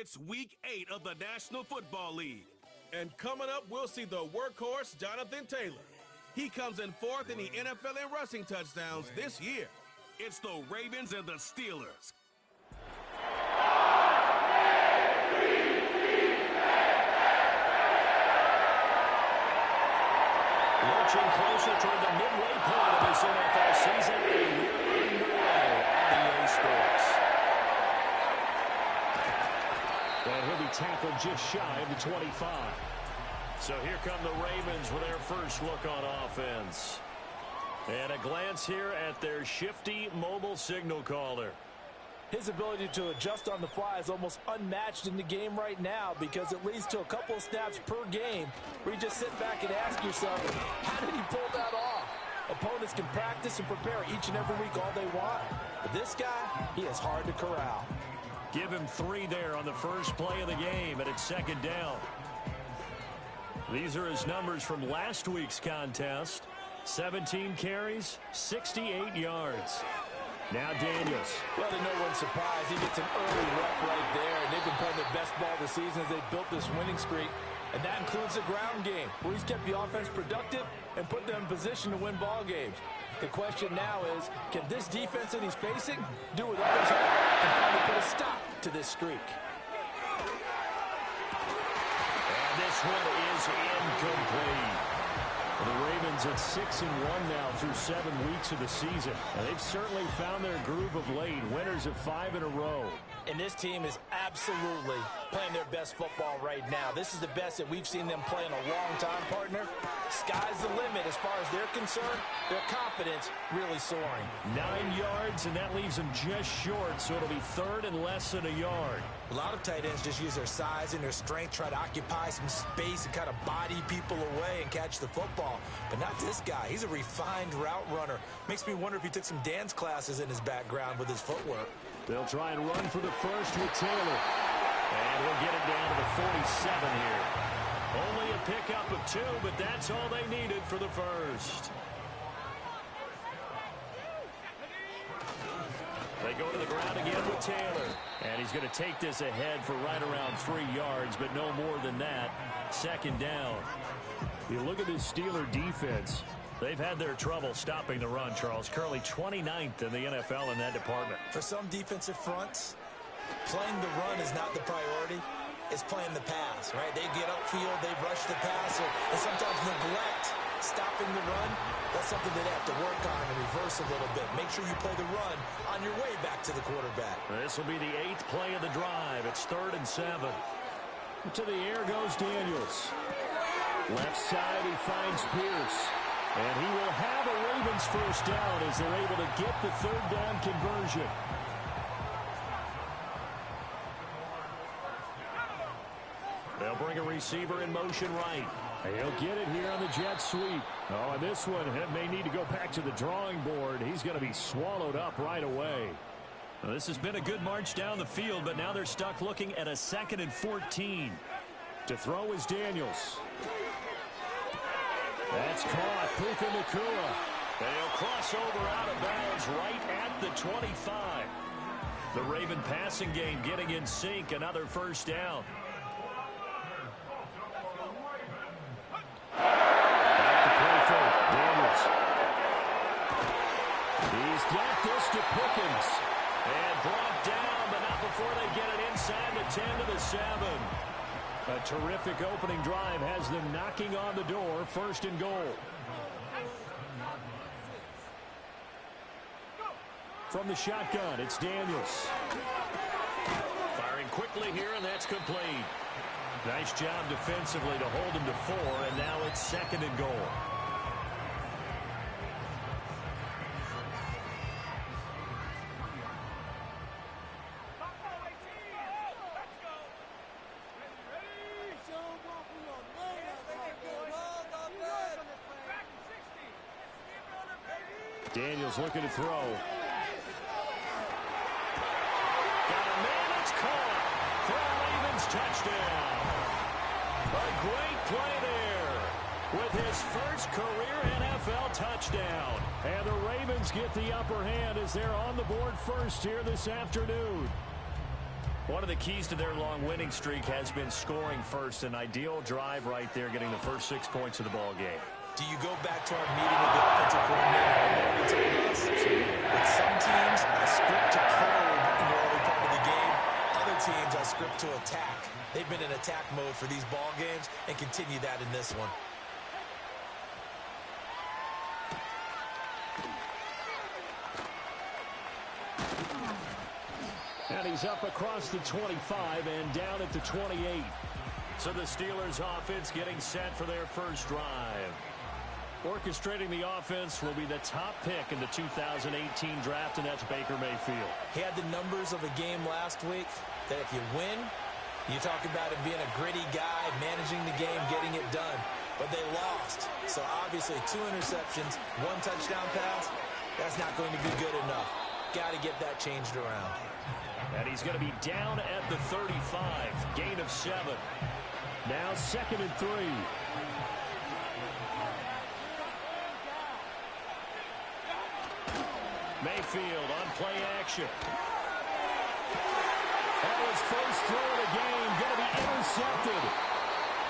It's Week 8 of the National Football League. And coming up, we'll see the workhorse, Jonathan Taylor. He comes in fourth in the NFL in rushing touchdowns this year. It's the Ravens and the Steelers. Marching closer toward the midway point of this NFL season, and we're underway on EA Sports. And he'll be tackled just shy of the 25. So here come the Ravens with their first look on offense. And a glance here at their shifty mobile signal caller. His ability to adjust on the fly is almost unmatched in the game right now because it leads to a couple of snaps per game where you just sit back and ask yourself, how did he pull that off? Opponents can practice and prepare each and every week all they want. But this guy, he is hard to corral. Give him 3 there on the first play of the game, and it's second down. These are his numbers from last week's contest. 17 carries, 68 yards. Now Daniels. Well, to no one's surprise, he gets an early rep right there, and they've been playing their best ball of the season as they built this winning streak. And that includes the ground game, where he's kept the offense productive and put them in position to win ball games. The question now is, can this defense that he's facing do what others have and finally put a stop to this streak? And this one is incomplete. The Ravens at 6-1 now through 7 weeks of the season. And they've certainly found their groove of late. Winners of 5 in a row. And this team is absolutely playing their best football right now. This is the best that we've seen them play in a long time, partner. Sky's the limit as far as they're concerned. Their confidence really soaring. 9 yards, and that leaves them just short, so it'll be third and less than a yard. A lot of tight ends just use their size and their strength, try to occupy some space and kind of body people away and catch the football. But not this guy. He's a refined route runner. Makes me wonder if he took some dance classes in his background with his footwork. They'll try and run for the first with Taylor. And we'll get it down to the 47 here. Only a pickup of 2, but that's all they needed for the first. They go to the ground again with Taylor. And he's going to take this ahead for right around 3 yards, but no more than that. Second down. You look at this Steeler defense. They've had their trouble stopping the run, Charles. Currently 29th in the NFL in that department. For some defensive fronts, playing the run is not the priority. It's playing the pass, right? They get upfield, they rush the passer, and sometimes neglect stopping the run. That's something they have to work on and reverse a little bit. Make sure you play the run on your way back to the quarterback. This will be the 8th play of the drive. It's 3rd and 7. To the air goes Daniels. Left side, he finds Pierce. And he will have a Ravens first down as they're able to get the 3rd down conversion. They'll bring a receiver in motion right. And he'll get it here on the jet sweep. Oh, and this one may need to go back to the drawing board. He's going to be swallowed up right away. Well, this has been a good march down the field, but now they're stuck looking at a 2nd and 14. To throw is Daniels. That's caught. Puka Nacua. They'll cross over out of bounds right at the 25. The Raven passing game getting in sync. Another first down. Back to play fake. Daniels. He's got this to Pickens. And brought down, but not before they get it inside the 10 to the 7. A terrific opening drive has them knocking on the door. 1st and goal. From the shotgun, it's Daniels. Firing quickly here, and that's complete. Nice job defensively to hold him to 4, and now it's 2nd and goal. Daniels looking to throw. Got a man, it's caught for a Ravens touchdown. A great play there with his first career NFL touchdown. And the Ravens get the upper hand as they're on the board first here this afternoon. One of the keys to their long winning streak has been scoring first. An ideal drive right there, getting the first 6 points of the ball game. Do you go back to our meeting with the offensive coordinator? With some teams, I script to probe in the early part of the game. Other teams, I script to attack. They've been in attack mode for these ball games and continue that in this one. And he's up across the 25 and down at the 28. So the Steelers offense getting set for their first drive. Orchestrating the offense will be the top pick in the 2018 draft, and that's Baker Mayfield. He had the numbers of a game last week that if you win, you talk about him being a gritty guy, managing the game, getting it done. But they lost. So obviously 2 interceptions, 1 touchdown pass, that's not going to be good enough. Got to get that changed around. And he's going to be down at the 35. Gain of 7. Now 2nd and 3. Mayfield on play action. That was first throw of the game. Going to be intercepted.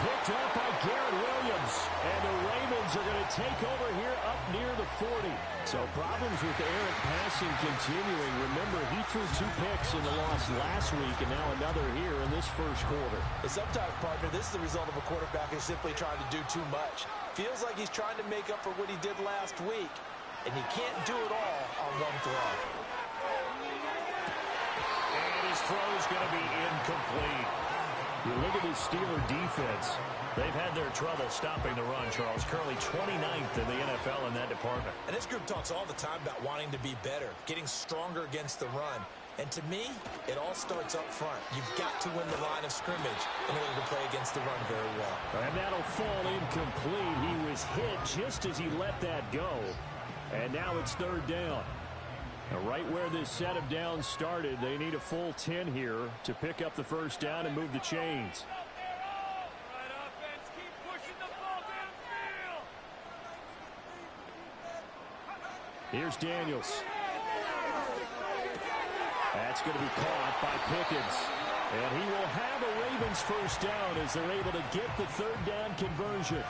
Picked up by Garrett Williams. And the Ravens are going to take over here up near the 40. So problems with errant passing continuing. Remember, he threw 2 picks in the loss last week, and now another here in this first quarter. And sometimes, partner, this is the result of a quarterback who's simply trying to do too much. Feels like he's trying to make up for what he did last week, and he can't do it all on 1 throw. And his throw's going to be incomplete. You look at this Steeler defense. They've had their trouble stopping the run, Charles. Currently 29th in the NFL in that department. And this group talks all the time about wanting to be better, getting stronger against the run. And to me, it all starts up front. You've got to win the line of scrimmage in order to play against the run very well. And that'll fall incomplete. He was hit just as he let that go. And now it's 3rd down. Now, right where this set of downs started, they need a full 10 here to pick up the first down and move the chains. Here's Daniels. That's going to be caught by Pickens. And he will have a Ravens first down as they're able to get the 3rd down conversion.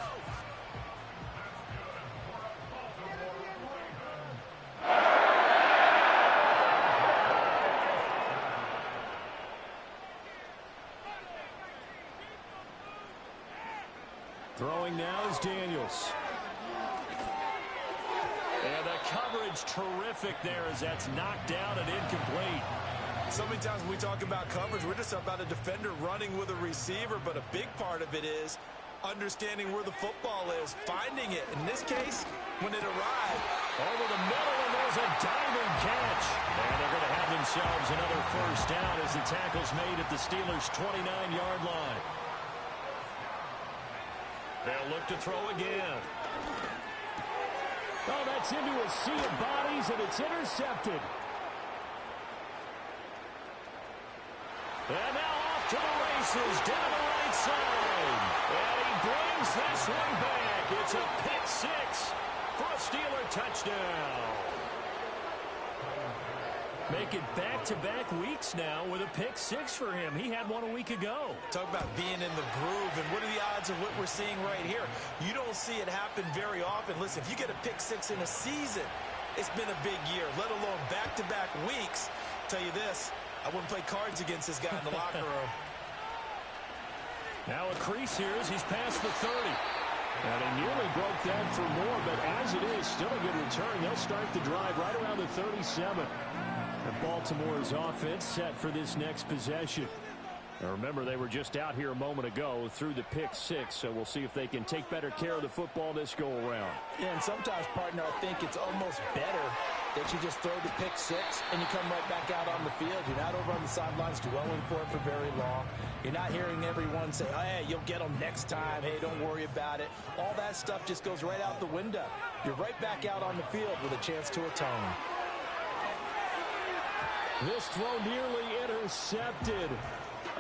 Throwing now is Daniels. And the coverage terrific there as that's knocked down and incomplete. So many times when we talk about coverage, we're just about a defender running with a receiver, but a big part of it is understanding where the football is, finding it. In this case, when it arrived, over the middle, and there's a diving catch. And they're going to have themselves another first down as the tackle's made at the Steelers' 29-yard line. They'll look to throw again. Oh, that's into a sea of bodies, and it's intercepted. And now off to the races, down the right side. And he brings this one back. It's a pick 6 for a Steeler touchdown. Make it back-to-back weeks now with a pick 6 for him. He had one a week ago. Talk about being in the groove, and what are the odds of what we're seeing right here? You don't see it happen very often. Listen, if you get a pick 6 in a season, it's been a big year, let alone back-to-back weeks. Tell you this, I wouldn't play cards against this guy in the locker room. Now a crease here as he's past the 30. And he nearly broke that for more, but as it is, still a good return. They'll start the drive right around the 37. And Baltimore's offense set for this next possession. Now remember, they were just out here a moment ago through the pick 6, so we'll see if they can take better care of the football this go-around. Yeah, and sometimes, partner, I think it's almost better that you just throw the pick 6 and you come right back out on the field. You're not over on the sidelines dwelling for it for very long. You're not hearing everyone say, oh, hey, you'll get them next time. Hey, don't worry about it. All that stuff just goes right out the window. You're right back out on the field with a chance to atone. This throw nearly intercepted.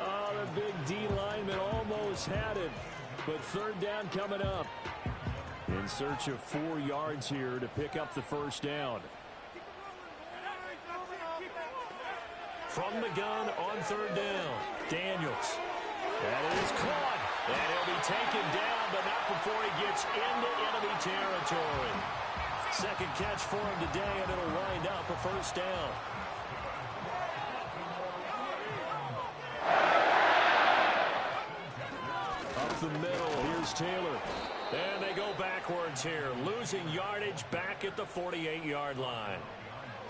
Oh, the big D lineman almost had it. But 3rd down coming up. In search of 4 yards here to pick up the first down. from the gun on third down. Daniels. That is caught. And he'll be taken down, but not before he gets into enemy territory. Second catch for him today, and it'll wind up a first down. Up the middle, here's Taylor. And they go backwards here, losing yardage back at the 48-yard line.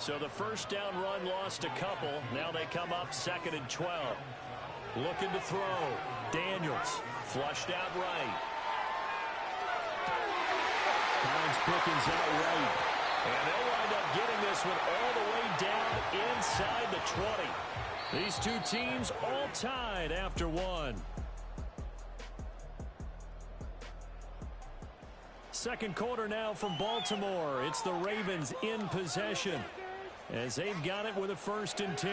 So the first down run lost a couple. Now they come up 2nd and 12. Looking to throw. Daniels flushed out right. Finds Pickens out right. And they'll wind up getting this one all the way down inside the 20. These two teams all tied after one. Second quarter now from Baltimore. It's the Ravens in possession as they've got it with a 1st and 10. We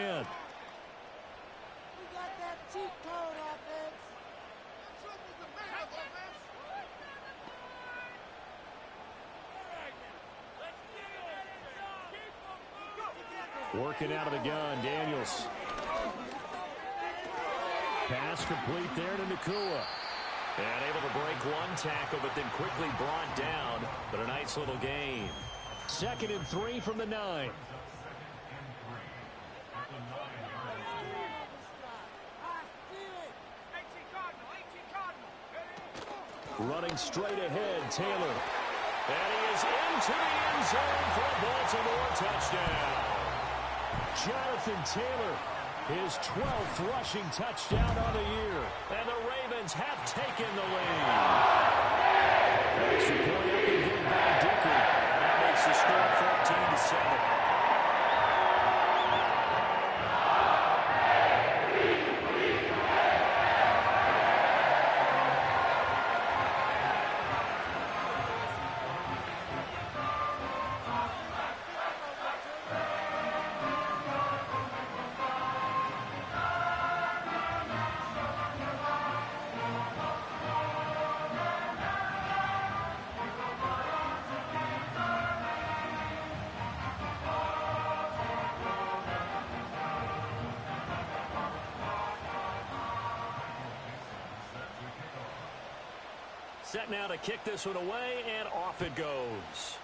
got that cheat code offense. Working out of the gun, Daniels. Pass complete there to Nacua. And able to break one tackle, but then quickly brought down. But a nice little gain. 2nd and 3 from the 9. Running straight ahead, Taylor. And he is into the end zone for a Baltimore touchdown. Jonathan Taylor, his 12th rushing touchdown on the year. And the Ravens have taken the lead. Extra point up and good by Dicker. And that makes the score 14-7. Set now to kick this one away, and off it goes.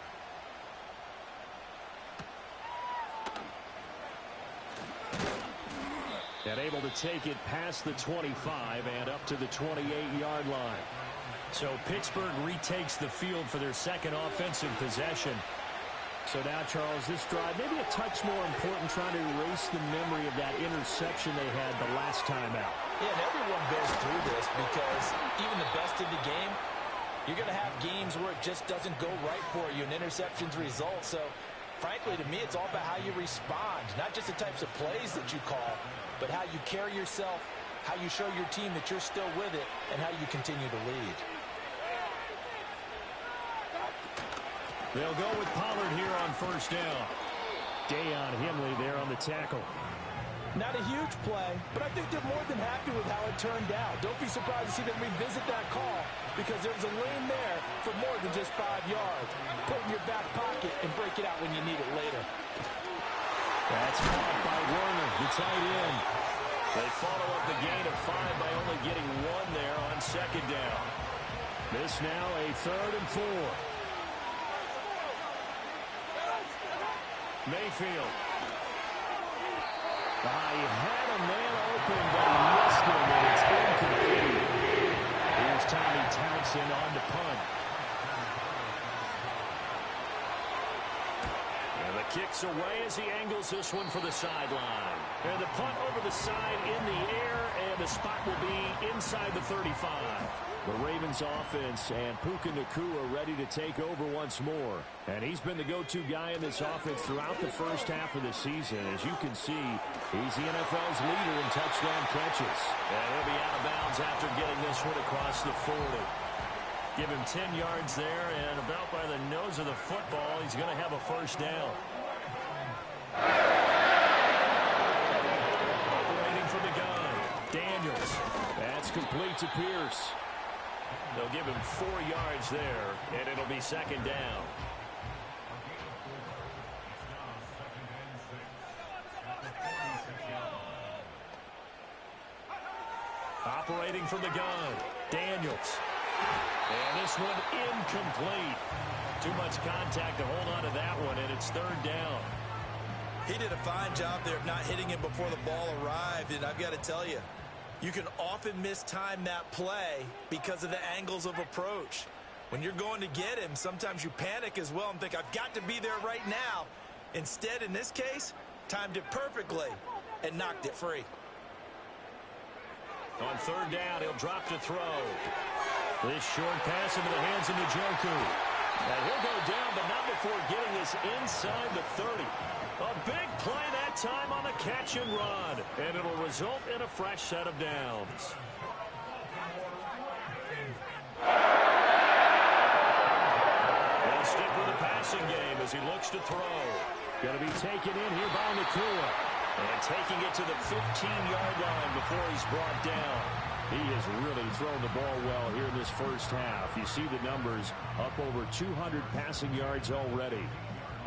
And able to take it past the 25 and up to the 28-yard line. So Pittsburgh retakes the field for their second offensive possession. So now, Charles, this drive maybe a touch more important, trying to erase the memory of that interception they had the last time out. Yeah, and everyone goes through this because even the best in the game, you're going to have games where it just doesn't go right for you and interceptions result. So, frankly, to me, it's all about how you respond, not just the types of plays that you call, but how you carry yourself, how you show your team that you're still with it, and how you continue to lead. They'll go with Pollard here on first down. Deion Henley there on the tackle. Not a huge play, but I think they're more than happy with how it turned out. Don't be surprised to see them revisit that call because there's a lane there for more than just 5 yards. Put it in your back pocket and break it out when you need it later. That's caught by Werner, the tight end. They follow up the gain of 5 by only getting 1 there on second down. This now a 3rd and 4. Mayfield. He had a man open, but he missed him, and it's incomplete. Here's Tommy Townsend on to punt. And the kick's away as he angles this one for the sideline. And the punt over the side in the air, and the spot will be inside the 35. The Ravens offense and Puka Nacua ready to take over once more. And he's been the go-to guy in this offense throughout the first half of the season. As you can see, he's the NFL's leader in touchdown catches. And he'll be out of bounds after getting this one across the 40. Give him 10 yards there, and about by the nose of the football, he's going to have a first down. Operating from the gun, Daniels. That's complete to Pierce. They'll give him 4 yards there, and it'll be second down. Operating from the gun, Daniels. And this one incomplete. Too much contact to hold on to that one, and it's third down. He did a fine job there of not hitting him before the ball arrived, and I've got to tell you, you can often mistime that play because of the angles of approach. When you're going to get him, sometimes you panic as well and think, I've got to be there right now. Instead, in this case, timed it perfectly and knocked it free. On third down, he'll drop to throw. This short pass into the hands of Njoku. And he'll go down, but not before getting this inside the 30. A big play that time on the catch and run. And it'll result in a fresh set of downs. They'll stick with the passing game as he looks to throw. Going to be taken in here by Nakua. And taking it to the 15-yard line before he's brought down. He has really thrown the ball well here in this first half. You see the numbers, up over 200 passing yards already.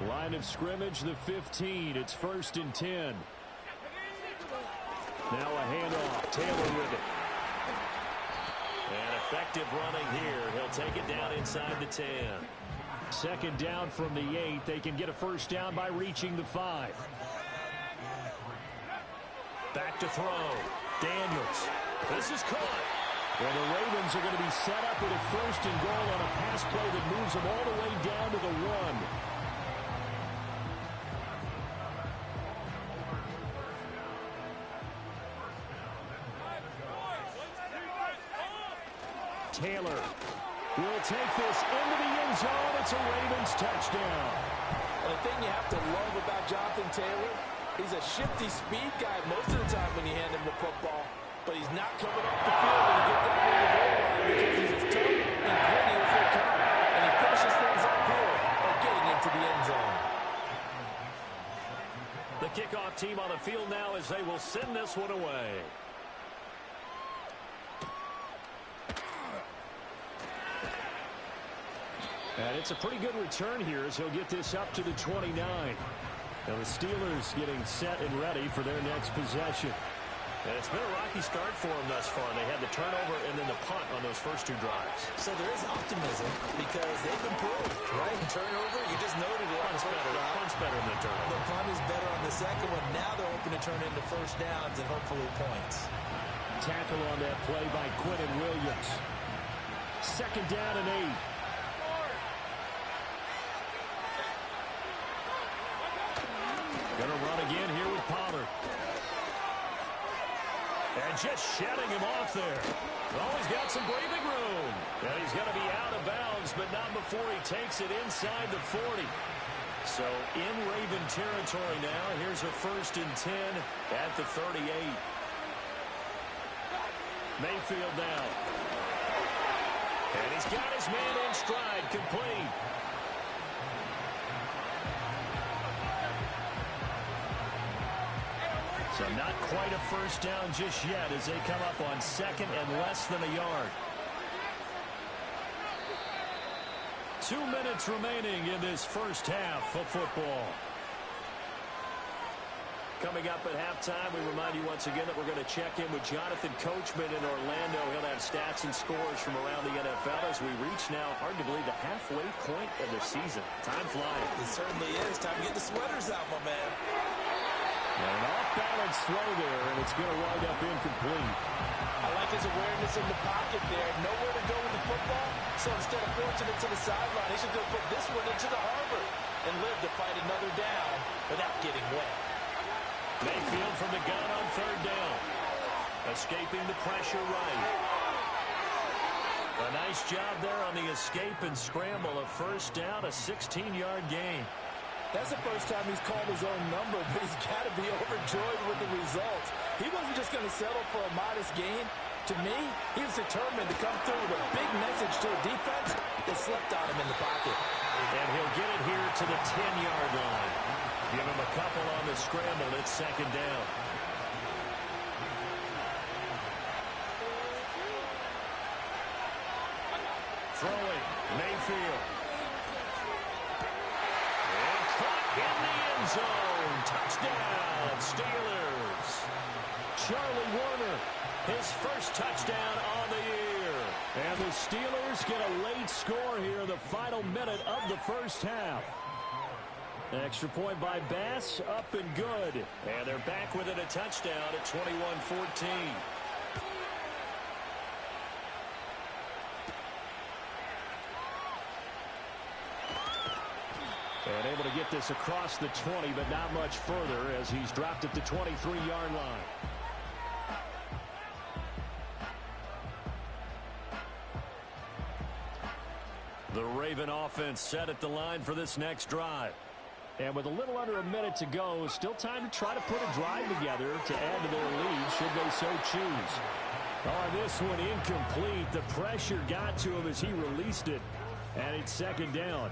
Line of scrimmage, the 15. It's 1st and 10. Now a handoff. Taylor with it. And effective running here. He'll take it down inside the 10. Second down from the 8. They can get a first down by reaching the 5. Back to throw. Daniels. This is caught. Well, the Ravens are going to be set up with a 1st and goal on a pass play that moves them all the way down to the 1. Taylor will take this into the end zone. It's a Ravens touchdown. And the thing you have to love about Jonathan Taylor, he's a shifty speed guy most of the time when you hand him the football. But he's not coming off the field when you get down to the goal line because he's as tough and gritty as they come. And he finishes things up here by getting into the end zone. The kickoff team on the field now as they will send this one away. And it's a pretty good return here as he'll get this up to the 29. Now the Steelers getting set and ready for their next possession. And it's been a rocky start for them thus far. They had the turnover and then the punt on those first 2 drives. So there is optimism because they've improved, right? Turnover, you just noted it. Punt's better than the turnover. The punt is better on the second one. Now they're hoping to turn into first downs and hopefully points. Tackle on that play by Quentin Williams. Second down and 8. Gonna run again here with Pollard. And just shedding him off there. Oh, he's got some breathing room. And he's going to be out of bounds, but not before he takes it inside the 40. So in Raven territory now. Here's a 1st and 10 at the 38. Mayfield now. And he's got his man in stride, complete. So not quite a first down just yet as they come up on 2nd and less than a yard. 2 minutes remaining in this first half of football. Coming up at halftime, we remind you once again that we're going to check in with Jonathan Coachman in Orlando. He'll have stats and scores from around the NFL as we reach now, hard to believe, the halfway point of the season. Time flying. It certainly is. Time to get the sweaters out, my man. And an off-balance throw there, and it's going to wind up incomplete. I like his awareness in the pocket there. Nowhere to go with the football, so instead of forcing it to the sideline, he should go put this one into the harbor and live to fight another down without getting wet. Mayfield from the gun on third down. Escaping the pressure right. A nice job there on the escape and scramble. A first down, a 16-yard gain. That's the first time he's called his own number, but he's got to be overjoyed with the results. He wasn't just going to settle for a modest gain. To me, he was determined to come through with a big message to a defense that slept on him in the pocket. And he'll get it here to the 10-yard line. Give him a couple on the scramble. It's second down. Throwing, Mayfield. In the end zone. Touchdown, Steelers. Charlie Warner, his first touchdown on the year. And the Steelers get a late score here in the final minute of the first half. Extra point by Bass, up and good. And they're back within a touchdown at 21-14. And able to get this across the 20, but not much further as he's dropped at the 23-yard line. The Raven offense set at the line for this next drive. And with a little under a minute to go, still time to try to put a drive together to add to their lead should they so choose. On this one, incomplete. The pressure got to him as he released it. And it's second down.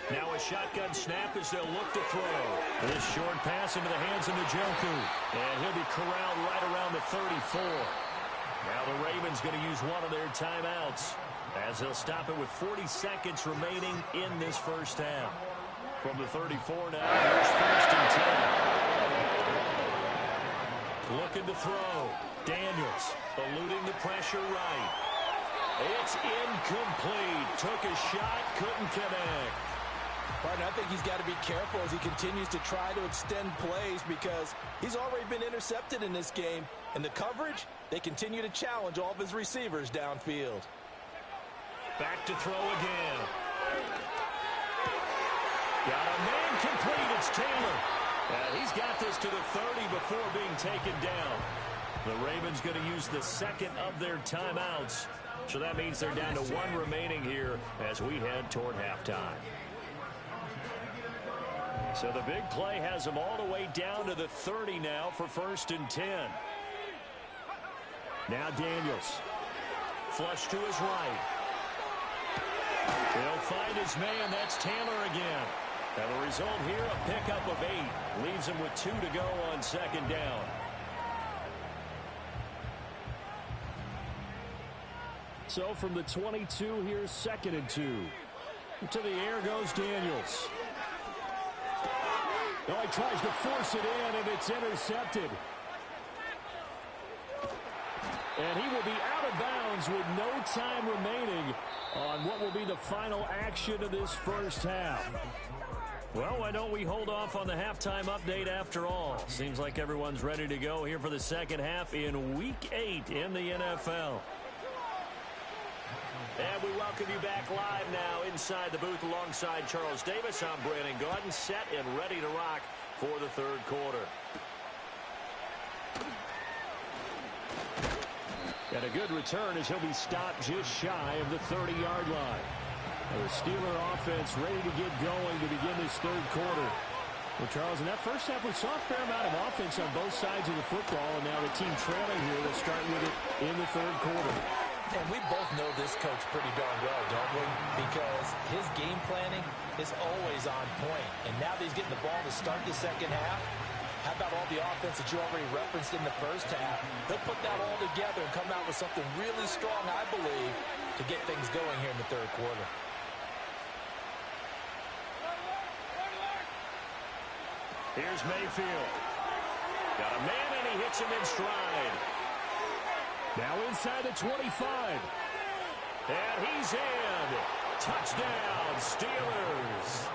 Now a shotgun snap as they'll look to throw. This short pass into the hands of Njoku. And he'll be corralled right around the 34. Now the Ravens going to use one of their timeouts as they'll stop it with 40 seconds remaining in this first half. From the 34 now, here's first and 10. Looking to throw. Daniels eluding the pressure right. It's incomplete. Took a shot, couldn't connect. Partner, I think he's got to be careful as he continues to try to extend plays because he's already been intercepted in this game. And the coverage, they continue to challenge all of his receivers downfield. Back to throw again. Got a man complete. It's Taylor. And he's got this to the 30 before being taken down. The Ravens going to use the second of their timeouts. So that means they're down to one remaining here as we head toward halftime. So the big play has them all the way down to the 30 now for first and 10. Now Daniels. Flush to his right. He'll find his man. That's Taylor again. And the result here, a pickup of 8. Leaves him with 2 to go on second down. So from the 22, here's second and 2. To the air goes Daniels. Oh, he tries to force it in, and it's intercepted. And he will be out of bounds with no time remaining on what will be the final action of this first half. Well, why don't we hold off on the halftime update after all? Seems like everyone's ready to go here for the second half in Week 8 in the NFL. And we welcome you back live now inside the booth alongside Charles Davis. I'm Brandon Gaudin, set and ready to rock for the third quarter. And a good return as he'll be stopped just shy of the 30-yard line. And the Steeler offense ready to get going to begin this third quarter. Well, Charles, in that first half, we saw a fair amount of offense on both sides of the football, and now the team trailing here will start with it in the third quarter. And we both know this coach pretty darn well, don't we? Because his game planning is always on point. And now that he's getting the ball to start the second half, how about all the offense that you already referenced in the first half? He'll put that all together and come out with something really strong, I believe, to get things going here in the third quarter. Here's Mayfield. Got a man, and he hits him in stride. Now inside the 25. And he's in. Touchdown, Steelers.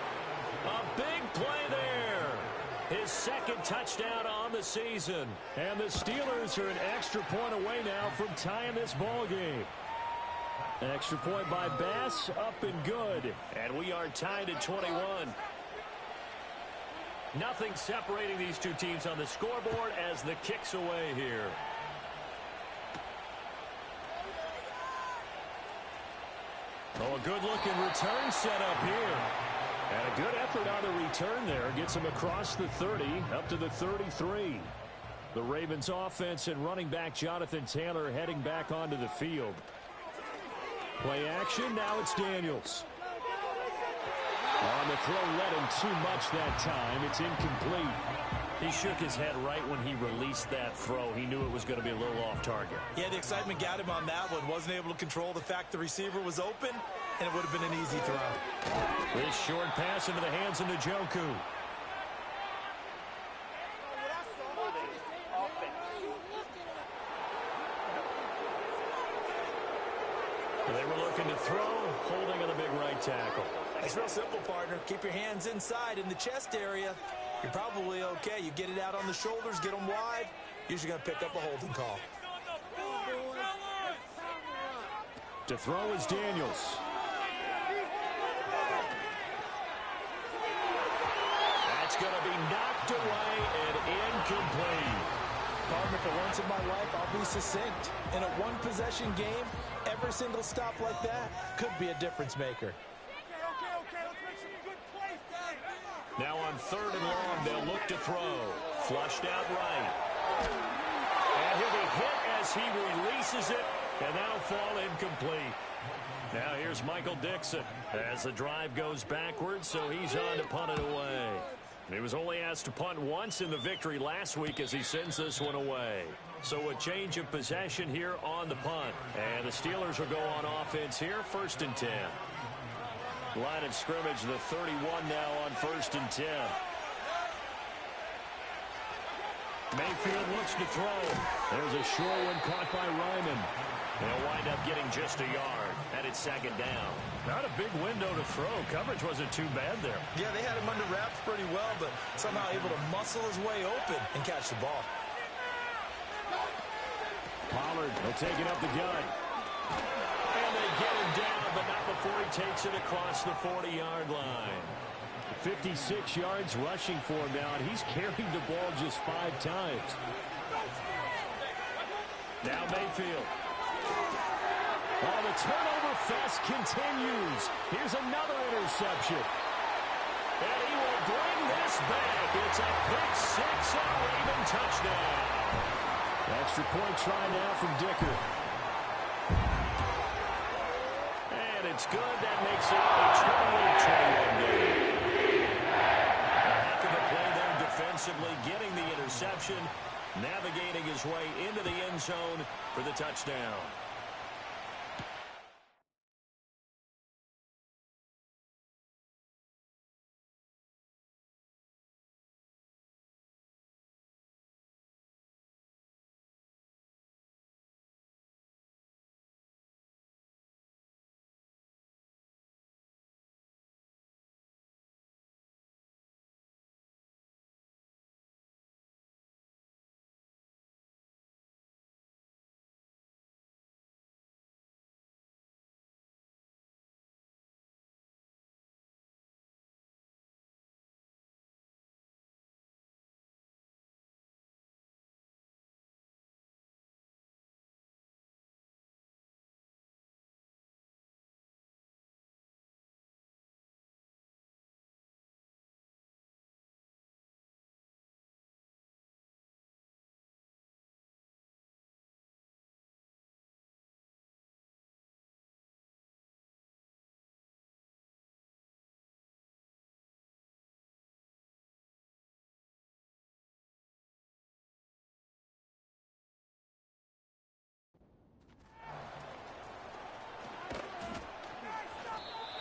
A big play there. His second touchdown on the season. And the Steelers are an extra point away now from tying this ball game. Extra point by Bass, up and good. And we are tied at 21. Nothing separating these two teams on the scoreboard as the kick's away here. Oh, a good-looking return set up here. And a good effort on the return there. Gets him across the 30, up to the 33. The Ravens offense and running back Jonathan Taylor heading back onto the field. Play action, now it's Daniels. On the throw, led him too much that time. It's incomplete. He shook his head right when he released that throw. He knew it was going to be a little off target. Yeah, the excitement got him on that one. Wasn't able to control the fact the receiver was open, and it would have been an easy throw. This short pass into the hands of Njoku. They were looking to throw, holding on the big right tackle. It's real simple, partner. Keep your hands inside in the chest area. You're probably okay. You get it out on the shoulders, get them wide. Usually going to pick up a holding call. To throw is Daniels. That's going to be knocked away and incomplete. Partner, for once in my life, I'll be succinct. In a one-possession game, every single stop like that could be a difference maker. Now on 3rd and long, they'll look to throw. Flushed out right. And he'll be hit as he releases it, and that'll fall incomplete. Now here's Michael Dixon as the drive goes backwards, so he's on to punt it away. He was only asked to punt once in the victory last week as he sends this one away. So a change of possession here on the punt. And the Steelers will go on offense here, 1st and 10. Line of scrimmage, the 31 now on 1st and 10. Mayfield looks to throw. There's a short one caught by Ryman. They'll wind up getting just a yard, and it's 2nd down. Not a big window to throw. Coverage wasn't too bad there. Yeah, they had him under wraps pretty well, but somehow able to muscle his way open and catch the ball. Pollard will take it up the gut. And they get him down, but not before he takes it across the 40-yard line. 56 yards rushing for him now, and he's carried the ball just 5 times. Now Mayfield. Oh, the turnover fest continues. Here's another interception. And he will bring this back. It's a pick 6 on Raven touchdown. Extra point try now from Dicker. And it's good. That makes it a 28-21 game. A heck of a play there defensively, getting the interception, navigating his way into the end zone for the touchdown.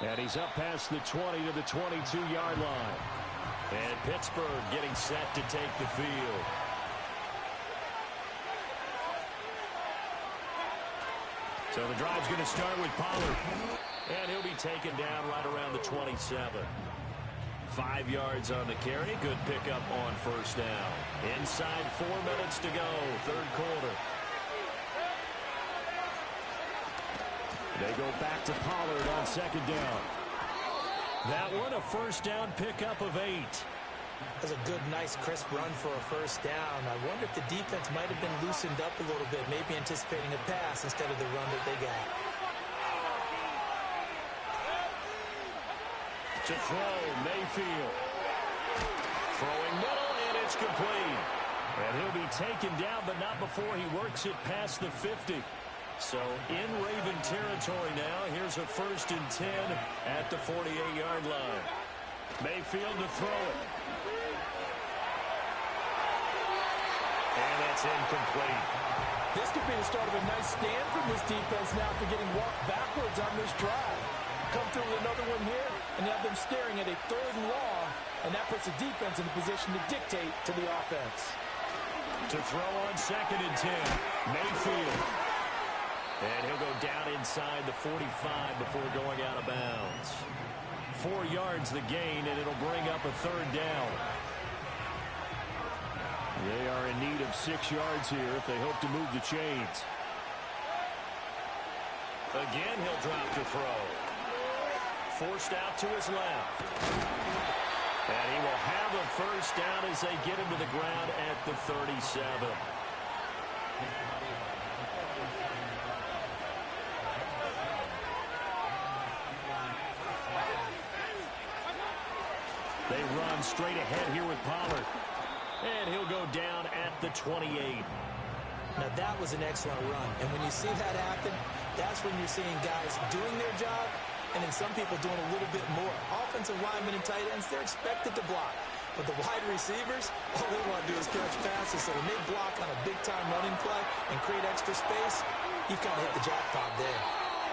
And he's up past the 20 to the 22-yard line. And Pittsburgh getting set to take the field. So the drive's going to start with Pollard. And he'll be taken down right around the 27. 5 yards on the carry. Good pickup on 1st down. Inside 4 minutes to go, 3rd quarter. They go back to Pollard on 2nd down. That one, a 1st down pickup of 8. That's a good, nice, crisp run for a 1st down. I wonder if the defense might have been loosened up a little bit, maybe anticipating a pass instead of the run that they got. To throw, Mayfield. Throwing middle, and it's complete. And he'll be taken down, but not before he works it past the 50. So in Raven territory now. Here's a 1st and 10 at the 48-yard line. Mayfield to throw it. And that's incomplete. This could be the start of a nice stand from this defense now after getting walked backwards on this drive. come through with another one here, and you have them staring at a 3rd and long, and that puts the defense in a position to dictate to the offense. To throw on 2nd and 10, Mayfield. And he'll go down inside the 45 before going out of bounds. 4 yards the gain, and it'll bring up a 3rd down. They are in need of 6 yards here if they hope to move the chains. Again, he'll drop to throw. Forced out to his left. And he will have a 1st down as they get him to the ground at the 37. They run straight ahead here with Pollard. And he'll go down at the 28. Now, that was an excellent run. And when you see that happen, that's when you're seeing guys doing their job and then some people doing a little bit more. Offensive linemen and tight ends, they're expected to block. But the wide receivers, all they want to do is catch passes. So when they block on a big-time running play and create extra space, you've kind of hit the jackpot there.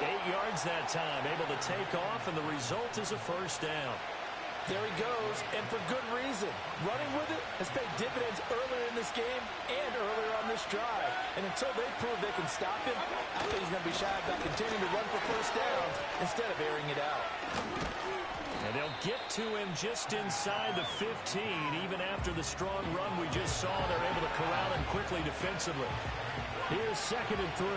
8 yards that time, able to take off, and the result is a 1st down. There he goes, and for good reason. Running with it has paid dividends earlier in this game and earlier on this drive. And until they prove they can stop him, I think he's going to be shy about continuing to run for 1st downs instead of airing it out. And they'll get to him just inside the 15. Even after the strong run we just saw, they're able to corral him quickly defensively. Here's 2nd and 3.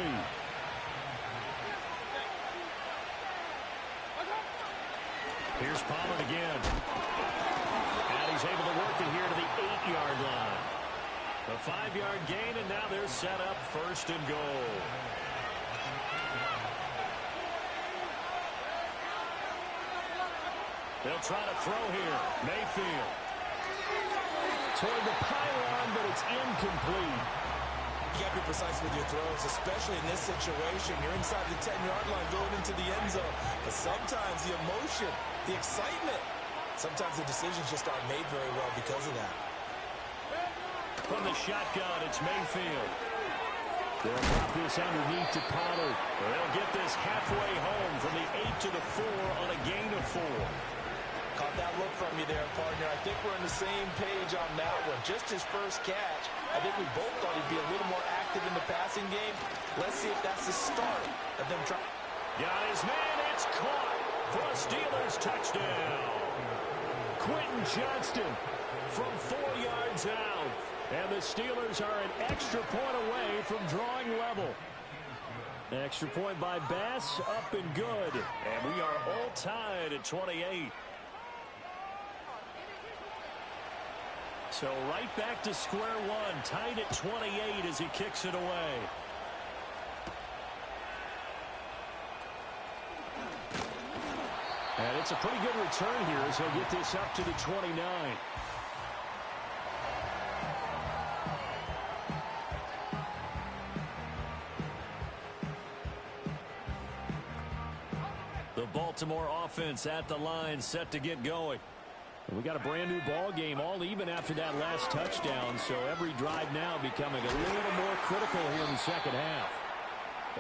Here's Pollard again. And he's able to work it here to the 8-yard line. A 5-yard gain, and now they're set up 1st and goal. They'll try to throw here. Mayfield. Toward the pylon, but it's incomplete. You got to be precise with your throws, especially in this situation. You're inside the 10-yard line going into the end zone. But sometimes the emotion, the excitement, sometimes the decisions just aren't made very well because of that. From the shotgun, it's Mayfield. They'll drop this underneath to Pollard. They'll get this halfway home from the 8 to the 4 on a gain of 4. Caught that look from you there, partner. I think we're on the same page on that one. Just his first catch. I think we both thought he'd be a little more active in the passing game. Let's see if that's the start of them trying. Got his man. It's caught for a Steelers touchdown. Quentin Johnston from 4 yards out. And the Steelers are an extra point away from drawing level. Extra point by Bass, up and good. And we are all tied at 28. So right back to square one, tied at 28 as he kicks it away. And it's a pretty good return here as he'll get this up to the 29. The Baltimore offense at the line, set to get going. We got a brand new ball game, all even after that last touchdown, so every drive now becoming a little more critical here in the second half.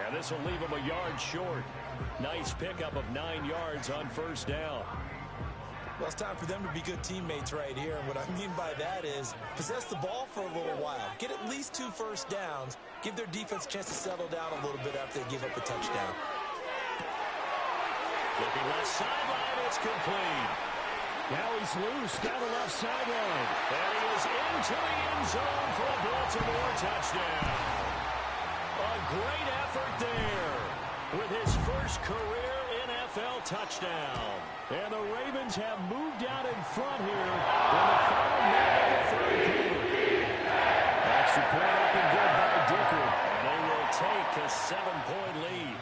And this will leave them a yard short. Nice pickup of 9 yards on 1st down. Well, it's time for them to be good teammates right here. And what I mean by that is possess the ball for a little while. Get at least 2 first downs. Give their defense a chance to settle down a little bit after they give up a touchdown. Looking left sideline, it's complete. Now he's loose down the left sideline. And he is into the end zone for a Baltimore touchdown. A great effort there with his first career NFL touchdown. And the Ravens have moved out in front here in the final minute of the 3rd quarter. Extra point up and good by Dicker. And they will take a 7-point lead.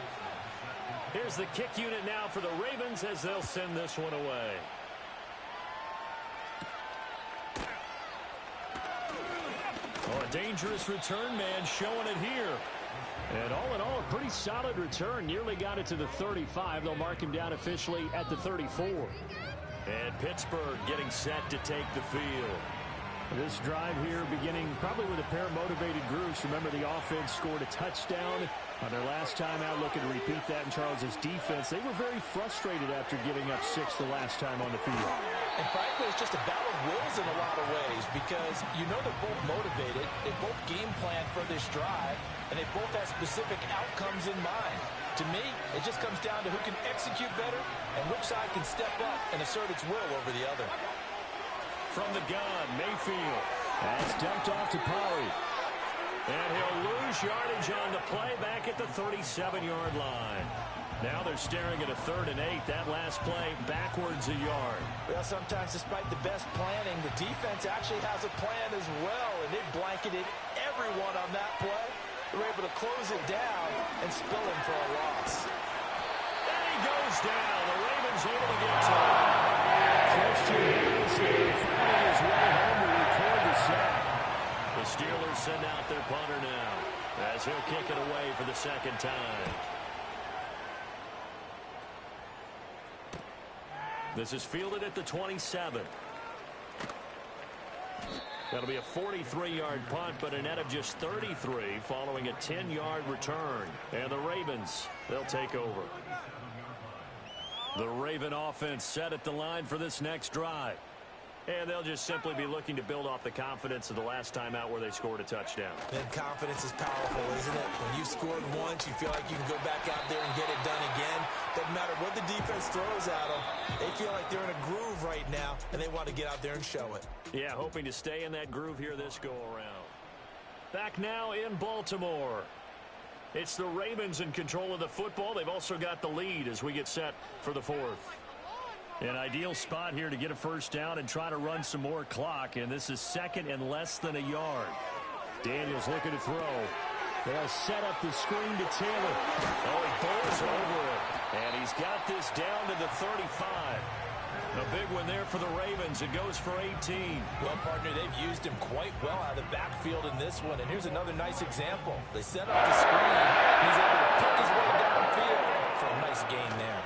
Here's the kick unit now for the Ravens as they'll send this one away. Oh, a dangerous return man showing it here. And all in all, a pretty solid return. Nearly got it to the 35. They'll mark him down officially at the 34. And Pittsburgh getting set to take the field. This drive here beginning probably with a pair of motivated groups. Remember, the offense scored a touchdown on their last time out. Looking to repeat that in Charles's defense. They were very frustrated after giving up 6 the last time on the field. And frankly, it's just a battle of wills in a lot of ways because you know they're both motivated. They both game plan for this drive, and they both have specific outcomes in mind. To me, it just comes down to who can execute better and which side can step up and assert its will over the other. From the gun, Mayfield. That's dumped off to Polley. And he'll lose yardage on the play back at the 37-yard line. Now they're staring at a 3rd and 8. That last play backwards a yard. Well, sometimes despite the best planning, the defense actually has a plan as well, and they blanketed everyone on that play. They were able to close it down and spill him for a loss. And he goes down. The Ravens able to get to him. Christian Harris finding his way home to record the sack. The Steelers send out their punter now as he'll kick it away for the 2nd time. This is fielded at the 27. That'll be a 43-yard punt, but a net of just 33 following a 10-yard return. And the Ravens, they'll take over. The Raven offense set at the line for this next drive. And they'll just simply be looking to build off the confidence of the last time out where they scored a touchdown. And confidence is powerful, isn't it? When you've scored once, you feel like you can go back out there and get it done again. Doesn't matter what the defense throws at them. They feel like they're in a groove right now, and they want to get out there and show it. Yeah, hoping to stay in that groove here this go-around. Back now in Baltimore. It's the Ravens in control of the football. They've also got the lead as we get set for the 4th. An ideal spot here to get a first down and try to run some more clock. And this is 2nd and less than a yard. Daniels looking to throw. They'll set up the screen to Taylor. Oh, he bowls over it. And he's got this down to the 35. A big one there for the Ravens. It goes for 18. Well, partner, they've used him quite well out of the backfield in this one. And here's another nice example. They set up the screen. He's able to pick his way downfield for a nice gain there.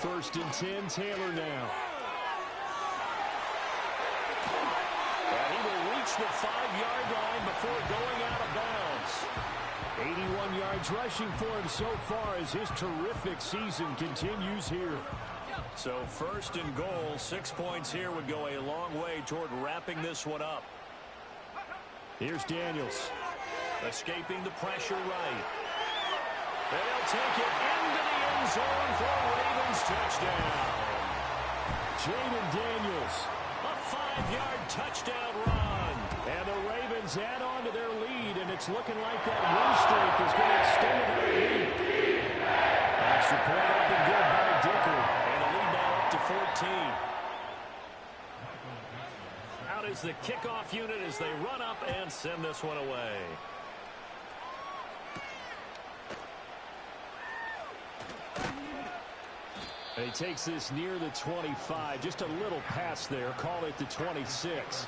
1st and 10, Taylor now. And he will reach the 5-yard line before going out of bounds. 81 yards rushing for him so far as his terrific season continues here. So 1st and goal, 6 points here would go a long way toward wrapping this one up. Here's Daniels. Escaping the pressure right. They'll take it into the end zone for a Ravens touchdown. Jaden Daniels, a 5-yard touchdown run. And the Ravens add on to their lead, and it's looking like that win streak is going to extend another week. Extra point up and good by Dicker. And the lead now up to 14. Out is the kickoff unit as they run up and send this one away. And he takes this near the 25. Just a little pass there. Call it the 26.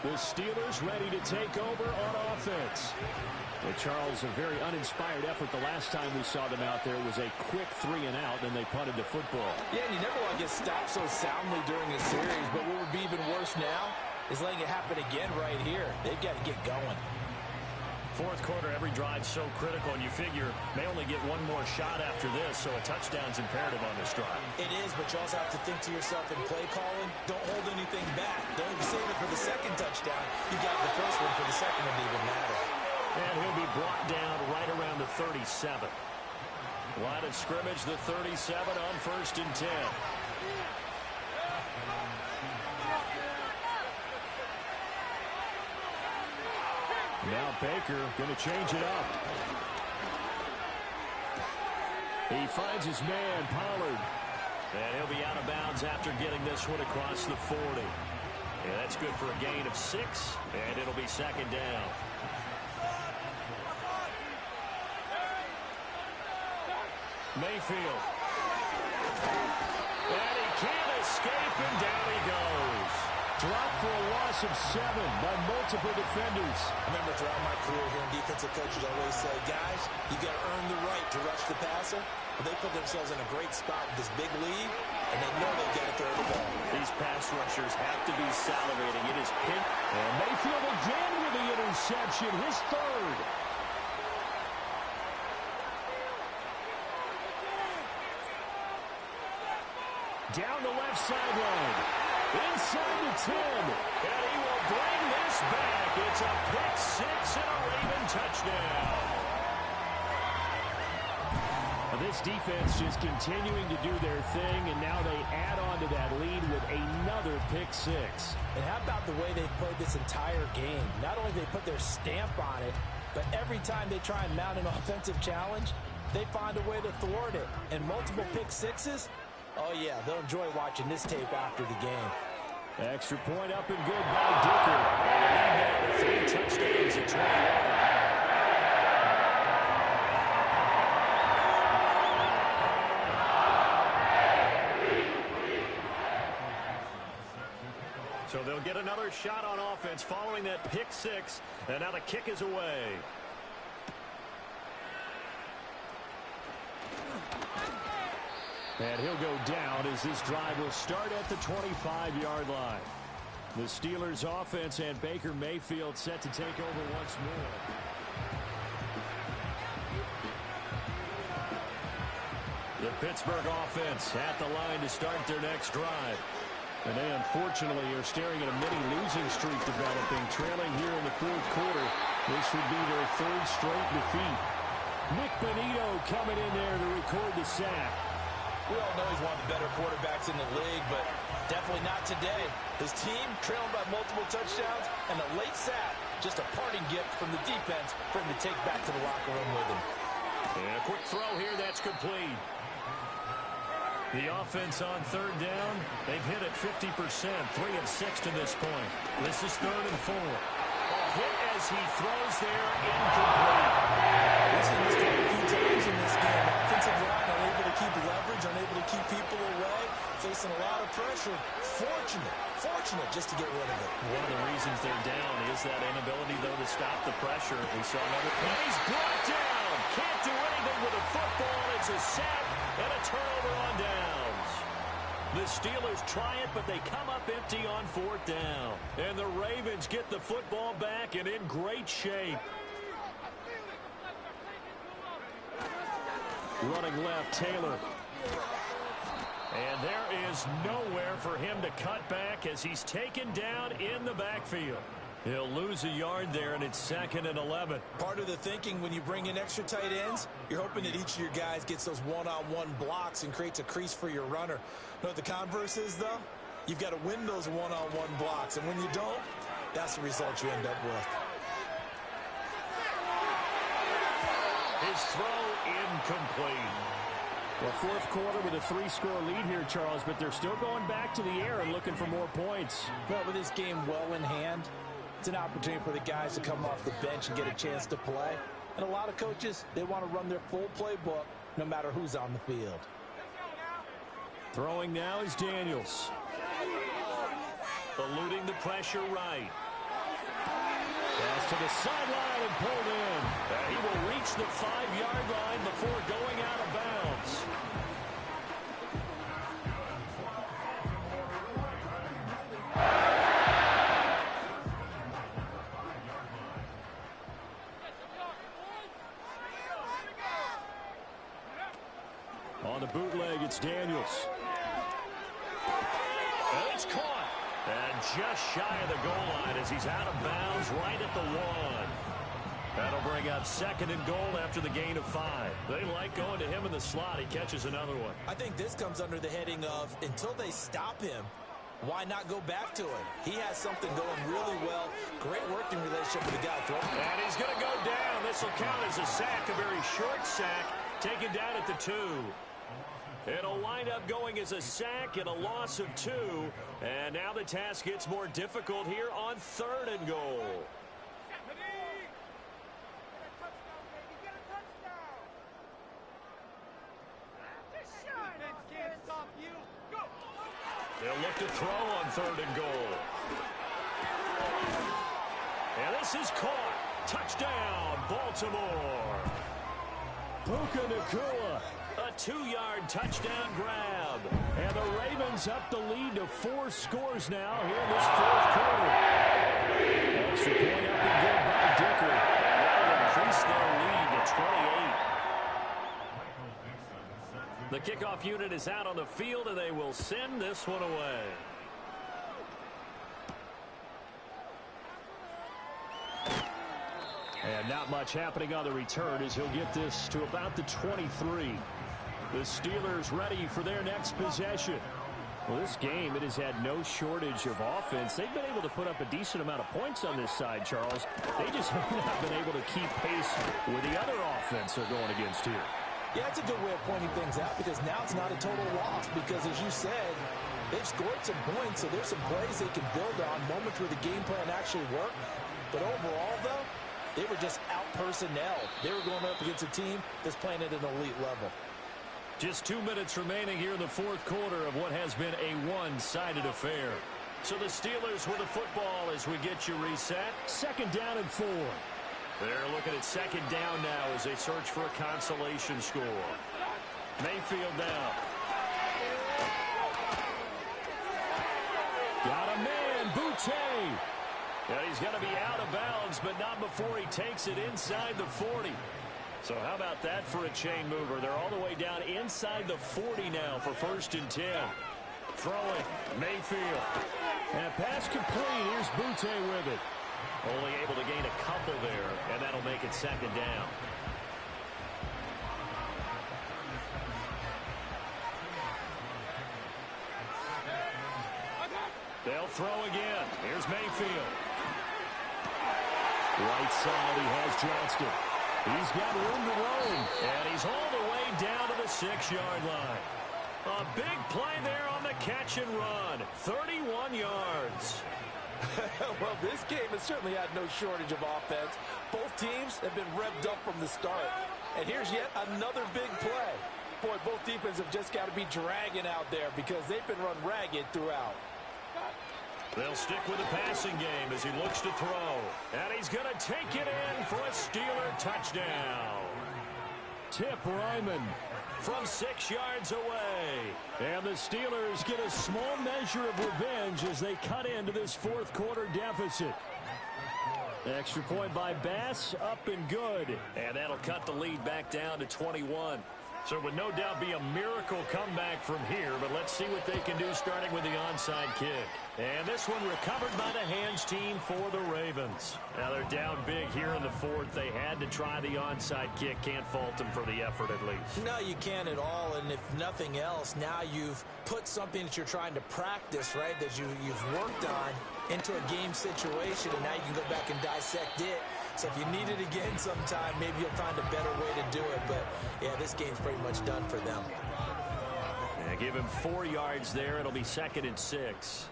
The Steelers ready to take over on offense. Well, Charles, a very uninspired effort. The last time we saw them out there was a quick 3 and out, and they punted the football. Yeah, and you never want to get stopped so soundly during a series. But what would be even worse now is letting it happen again right here. They've got to get going. 4th quarter, every drive so critical, and you figure may only get one more shot after this, so a touchdown's imperative on this drive. It is, but you also have to think to yourself in play calling, don't hold anything back. Don't save it for the 2nd touchdown. You got the first one for the 2nd one to even matter. And he'll be brought down right around the 37. Line of scrimmage, the 37 on 1st and 10. Now Baker going to change it up. He finds his man, Pollard. And he'll be out of bounds after getting this one across the 40. Yeah, that's good for a gain of 6, and it'll be 2nd down. Mayfield. And he can't escape, and down he goes. Dropped for a loss of 7 by multiple defenders. I remember throughout my career hearing defensive coaches always say, guys, you got to earn the right to rush the passer. But they put themselves in a great spot with this big lead, and they know they've got to throw the ball. He these pass rushers have to be salivating. It is pin. And Mayfield again with the interception, his third. Down the left sideline. Inside the 10. And he will bring this back. It's a pick six and a Raven touchdown. This defense just continuing to do their thing, and now they add on to that lead with another pick six. And how about the way they've played this entire game? Not only do they put their stamp on it, but every time they try and mount an offensive challenge, they find a way to thwart it. And multiple pick sixes, oh yeah, they'll enjoy watching this tape after the game. Extra point up and good by Dicker. And 3 touchdowns at 21. So they'll get another shot on offense following that pick six. And now the kick is away. And he'll go down as this drive will start at the 25-yard line. The Steelers offense and Baker Mayfield set to take over once more. The Pittsburgh offense at the line to start their next drive. And they unfortunately are staring at a mini losing streak developing, trailing here in the fourth quarter. This would be their third straight defeat. Nick Bonito coming in there to record the sack. We all know he's one of the better quarterbacks in the league, but definitely not today. His team trailing by multiple touchdowns, and a late sack, just a parting gift from the defense for him to take back to the locker room with him. And a quick throw here, that's complete. The offense on third down, they've hit it 50%, 3 of 6 to this point. This is 3rd and 4. A hit as he throws there, incomplete. We've seen this a few times in this game. Offensive line unable to keep leverage, unable to keep people away, facing a lot of pressure. Fortunate just to get rid of it. One of the reasons they're down is that inability, though, to stop the pressure. We saw another play. He's brought down. Can't do anything with a football. It's a sack and a turnover on downs. The Steelers try it, but they come up empty on 4th down. And the Ravens get the football back and in great shape. Running left, Taylor. And there is nowhere for him to cut back as he's taken down in the backfield. He'll lose a yard there, and it's 2nd and 11. Part of the thinking when you bring in extra tight ends, you're hoping that each of your guys gets those one-on-one blocks and creates a crease for your runner. You know what the converse is, though? You've got to win those one-on-one blocks, and when you don't, that's the result you end up with. His throw incomplete. Well, fourth quarter with a 3-score lead here, Charles, but they're still going back to the air and looking for more points. Well, with this game well in hand, it's an opportunity for the guys to come off the bench and get a chance to play. And a lot of coaches, they want to run their full playbook no matter who's on the field. Throwing now is Daniels. Eluding the pressure right. Pass to the sideline and pulled in. And he will reach the 5-yard line before going out of bounds. On the bootleg, it's Daniels. And it's caught. And just shy of the goal line as he's out of bounds right at the 1. That'll bring up 2nd and goal after the gain of 5. They like going to him in the slot. He catches another one. I think this comes under the heading of until they stop him, why not go back to it? He has something going really well. Great working relationship with the guy throwing. And he's going to go down. This will count as a sack, a very short sack, taken down at the 2. It'll wind up going as a sack and a loss of 2. And now the task gets more difficult here on 3rd and goal. They'll look to throw on 3rd and goal. And this is caught. Touchdown, Baltimore. Puka Nacua. A 2-yard touchdown grab. And the Ravens up the lead to 4 scores now here in this fourth quarter. Extra point up and good by Dicker. And that'll increase their lead to 28. The kickoff unit is out on the field, and they will send this one away. And not much happening on the return as he'll get this to about the 23. The Steelers ready for their next possession. Well, this game, it has had no shortage of offense. They've been able to put up a decent amount of points on this side, Charles. They just have not been able to keep pace with the other offense they're going against here. Yeah, it's a good way of pointing things out because now it's not a total loss because, as you said, they've scored some points, so there's some plays they can build on, moments where the game plan actually worked. But overall, though, they were just out-personnel. They were going up against a team that's playing at an elite level. Just 2 minutes remaining here in the fourth quarter of what has been a one-sided affair. So the Steelers with the football as we get you reset. 2nd down and 4. They're looking at 2nd down now as they search for a consolation score. Mayfield down. Got a man, Boutte. And he's going to be out of bounds, but not before he takes it inside the 40. So how about that for a chain mover? They're all the way down inside the 40 now for 1st and 10. Throwing, Mayfield. And pass complete. Here's Boutte with it. Only able to gain a couple there, and that'll make it 2nd down. They'll throw again. Here's Mayfield. Right side, he has Johnston. He's got room to roam, and he's all the way down to the 6-yard line. A big play there on the catch and run. 31 yards. Well, this game has certainly had no shortage of offense. Both teams have been revved up from the start. And here's yet another big play. Boy, both defenses have just got to be dragging out there because they've been run ragged throughout. They'll stick with the passing game as he looks to throw. And he's going to take it in for a Steeler touchdown. Tip Ryman from 6 yards away. And the Steelers get a small measure of revenge as they cut into this fourth quarter deficit. Extra point by Bass, up and good. And that'll cut the lead back down to 21. So it would no doubt be a miracle comeback from here, but let's see what they can do starting with the onside kick. And this one recovered by the hands team for the Ravens. Now they're down big here in the fourth. They had to try the onside kick. Can't fault them for the effort at least. No, you can't at all, and if nothing else, now you've put something that you're trying to practice, right, that you've worked on into a game situation, and now you can go back and dissect it. So if you need it again sometime, maybe you'll find a better way to do it. But, yeah, this game's pretty much done for them. Yeah, give him 4 yards there. It'll be 2nd and 6.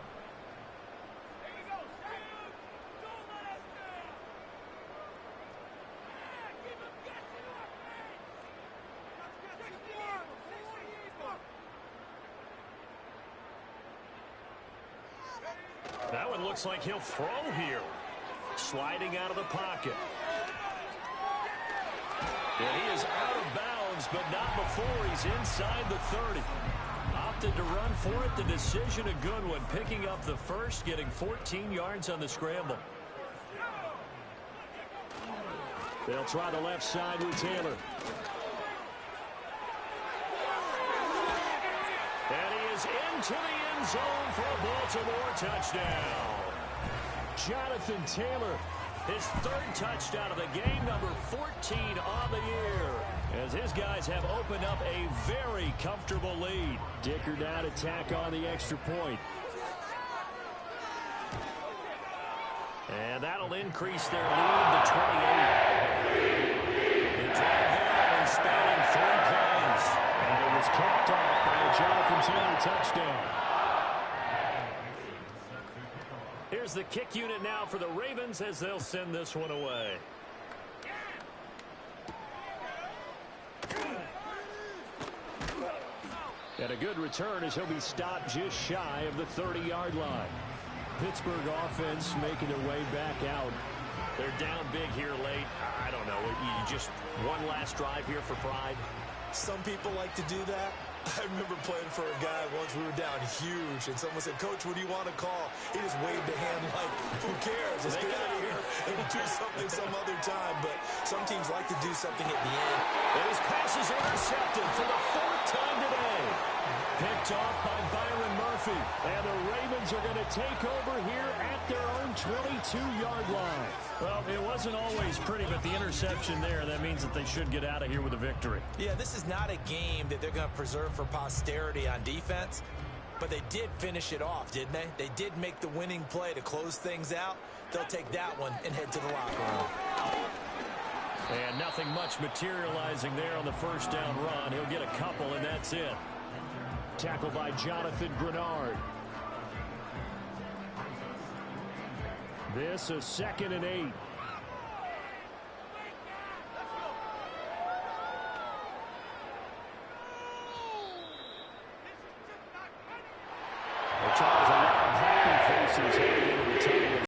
That one looks like he'll throw here. Sliding out of the pocket. And he is out of bounds, but not before he's inside the 30. Opted to run for it. The decision a good one. Picking up the first, getting 14 yards on the scramble. They'll try the left side with Taylor. And he is into the end zone for a Baltimore touchdown. Jonathan Taylor, his 3rd touchdown of the game, number 14 on the year, as his guys have opened up a very comfortable lead. Dicker now to tack on the extra point. And that'll increase their lead to 28. The drive there is spanning 3 plays. And it was capped off by a Jonathan Taylor touchdown. Here's the kick unit now for the Ravens as they'll send this one away. And a good return as he'll be stopped just shy of the 30-yard line. Pittsburgh offense making their way back out. They're down big here late. I don't know. You just one last drive here for pride. Some people like to do that. I remember playing for a guy once. We were down huge, and someone said, "Coach, what do you want to call?" He just waved a hand like, "Who cares? Let's get out of here and do something some other time." But some teams like to do something at the end. And his pass is intercepted for the 4th time today. Picked off by Byron Murphy. And the Ravens are going to take over here at their own 22-yard line. Well, it wasn't always pretty, but the interception there, that means that they should get out of here with a victory. Yeah, this is not a game that they're going to preserve for posterity on defense, but they did finish it off, didn't they? They did make the winning play to close things out. They'll take that one and head to the locker room. And nothing much materializing there on the first down run. He'll get a couple, and that's it. Tackled by Jonathan Grenard. This is 2nd and 8.